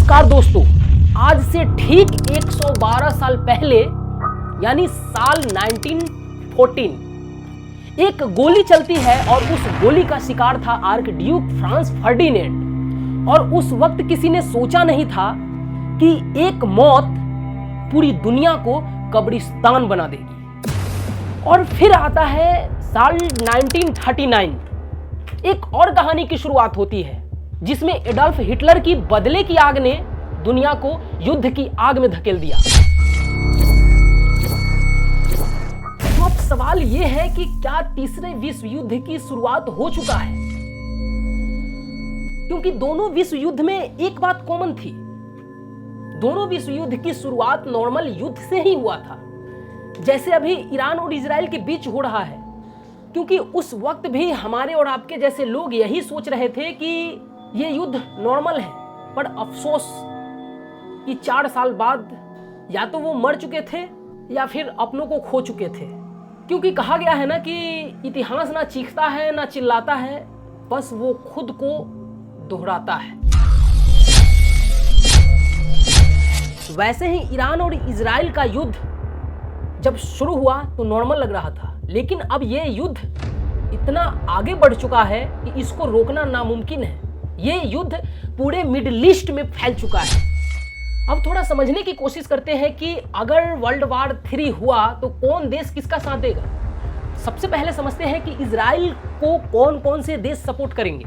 नमस्कार दोस्तों, आज से ठीक 112 साल पहले यानी साल 1914 एक गोली चलती है और उस गोली का शिकार था आर्कड्यूक फ्रांस फर्डिनेंड। और उस वक्त किसी ने सोचा नहीं था कि एक मौत पूरी दुनिया को कब्रिस्तान बना देगी। और फिर आता है साल 1939, एक और कहानी की शुरुआत होती है जिसमें एडोल्फ हिटलर की बदले की आग ने दुनिया को युद्ध की आग में धकेल दिया। तो अब सवाल यह है कि क्या तीसरे विश्व युद्ध की शुरुआत हो चुका है? क्योंकि दोनों विश्व युद्ध में एक बात कॉमन थी, दोनों विश्व युद्ध की शुरुआत नॉर्मल युद्ध से ही हुआ था, जैसे अभी ईरान और इजराइल के बीच हो रहा है। क्योंकि उस वक्त भी हमारे और आपके जैसे लोग यही सोच रहे थे कि ये युद्ध नॉर्मल है, पर अफसोस कि 4 साल बाद या तो वो मर चुके थे या फिर अपनों को खो चुके थे। क्योंकि कहा गया है ना कि इतिहास ना चीखता है ना चिल्लाता है, बस वो खुद को दोहराता है। वैसे ही ईरान और इजराइल का युद्ध जब शुरू हुआ तो नॉर्मल लग रहा था, लेकिन अब ये युद्ध इतना आगे बढ़ चुका है कि इसको रोकना नामुमकिन है। ये युद्ध पूरे मिडिल ईस्ट में फैल चुका है। अब थोड़ा समझने की कोशिश करते हैं कि अगर वर्ल्ड वार 3 हुआ तो कौन देश किसका साथ देगा। सबसे पहले समझते हैं कि इजराइल को कौन कौन से देश सपोर्ट करेंगे।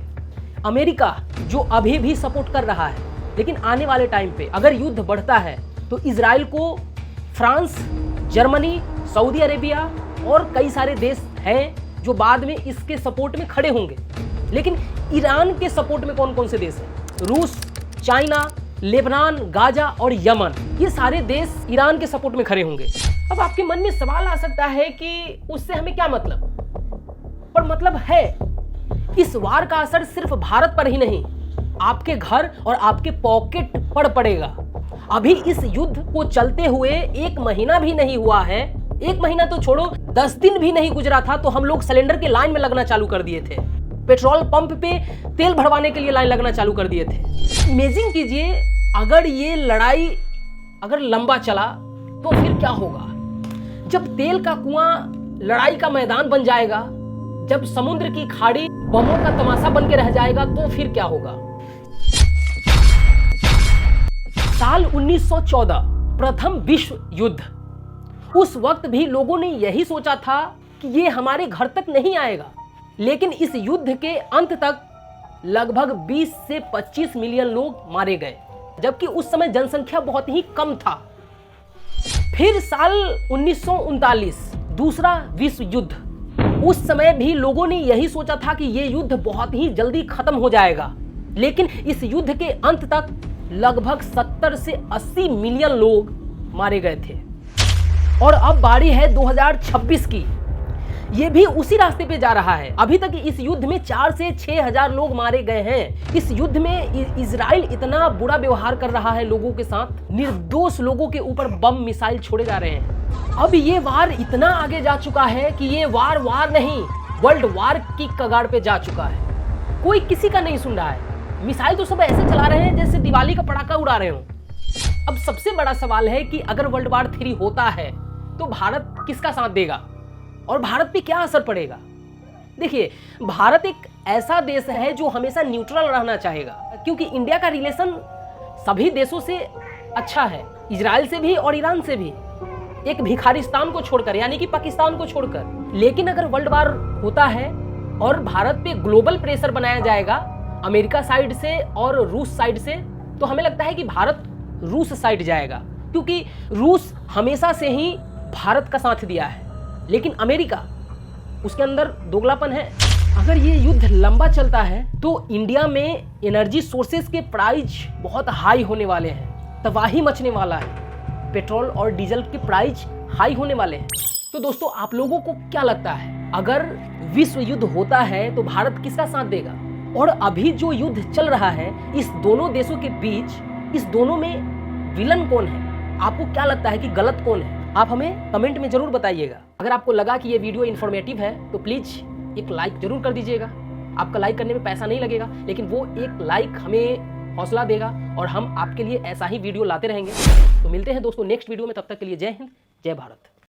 अमेरिका, जो अभी भी सपोर्ट कर रहा है, लेकिन आने वाले टाइम पे अगर युद्ध बढ़ता है तो इजराइल को फ्रांस, जर्मनी, सऊदी अरेबिया और कई सारे देश हैं जो बाद में इसके सपोर्ट में खड़े होंगे। लेकिन ईरान के सपोर्ट में कौन कौन से देश हैं? रूस, चाइना, लेबनान, गाजा और यमन, ये सारे देश ईरान के सपोर्ट में खड़े होंगे। अब आपके मन में सवाल आ सकता है कि उससे हमें क्या मतलब? पर मतलब है, इस वार का असर सिर्फ भारत पर ही नहीं, आपके घर और आपके पॉकेट पर पड़ेगा। अभी इस युद्ध को चलते हुए 1 महीना भी नहीं हुआ है, 1 महीना तो छोड़ो, 10 दिन भी नहीं गुजरा था तो हम लोग सिलेंडर के लाइन में लगना चालू कर दिए थे, पेट्रोल पंप पे तेल भरवाने के लिए लाइन लगना चालू कर दिए थे। इमेजिन कीजिए अगर ये लड़ाई अगर लंबा चला तो फिर क्या होगा। जब तेल का कुआं लड़ाई का मैदान बन जाएगा, जब समुद्र की खाड़ी बमों का तमाशा बन के रह जाएगा, तो फिर क्या होगा। साल 1914 प्रथम विश्व युद्ध, उस वक्त भी लोगों ने यही सोचा था कि ये हमारे घर तक नहीं आएगा। लेकिन इस युद्ध के अंत तक लगभग 20 से 25 मिलियन लोग मारे गए, जबकि उस समय जनसंख्या बहुत ही कम था। फिर साल 1939 दूसरा विश्व युद्ध, उस समय भी लोगों ने यही सोचा था कि ये युद्ध बहुत ही जल्दी खत्म हो जाएगा। लेकिन इस युद्ध के अंत तक लगभग 70 से 80 मिलियन लोग मारे गए थे। और अब बारी है 2026 की, ये भी उसी रास्ते पे जा रहा है। अभी तक इस युद्ध में 4 से 6 हजार लोग मारे गए हैं। इस युद्ध में इजराइल इतना बुरा व्यवहार कर रहा है लोगों के साथ, निर्दोष लोगों के ऊपर बम मिसाइल छोड़े जा रहे हैं। अब ये वार इतना आगे जा चुका है कि ये वार नहीं, वर्ल्ड वार की कगार पे जा चुका है। कोई किसी का नहीं सुन रहा है। मिसाइल तो सब ऐसे चला रहे हैं जैसे दिवाली का पटाखा उड़ा रहे हो। अब सबसे बड़ा सवाल है कि अगर वर्ल्ड वार 3 होता है तो भारत किसका साथ देगा और भारत पे क्या असर पड़ेगा। देखिए, भारत एक ऐसा देश है जो हमेशा न्यूट्रल रहना चाहेगा, क्योंकि इंडिया का रिलेशन सभी देशों से अच्छा है, इजराइल से भी और ईरान से भी, एक भिखारिस्तान को छोड़कर, यानी कि पाकिस्तान को छोड़कर। लेकिन अगर वर्ल्ड वार होता है और भारत पे ग्लोबल प्रेशर बनाया जाएगा अमेरिका साइड से और रूस साइड से, तो हमें लगता है कि भारत रूस साइड जाएगा, क्योंकि रूस हमेशा से ही भारत का साथ दिया है। लेकिन अमेरिका, उसके अंदर दोगलापन है। अगर ये युद्ध लंबा चलता है तो इंडिया में एनर्जी सोर्सेज के प्राइस बहुत हाई होने वाले हैं, तबाही मचने वाला है, पेट्रोल और डीजल के प्राइस हाई होने वाले हैं। तो दोस्तों, आप लोगों को क्या लगता है, अगर विश्व युद्ध होता है तो भारत किसका साथ देगा? और अभी जो युद्ध चल रहा है इस दोनों देशों के बीच, इस दोनों में विलन कौन है? आपको क्या लगता है कि गलत कौन है? आप हमें कमेंट में जरूर बताइएगा। अगर आपको लगा कि ये वीडियो इन्फॉर्मेटिव है तो प्लीज एक लाइक जरूर कर दीजिएगा। आपका लाइक करने में पैसा नहीं लगेगा, लेकिन वो एक लाइक हमें हौसला देगा और हम आपके लिए ऐसा ही वीडियो लाते रहेंगे। तो मिलते हैं दोस्तों नेक्स्ट वीडियो में, तब तक के लिए जय हिंद, जय भारत।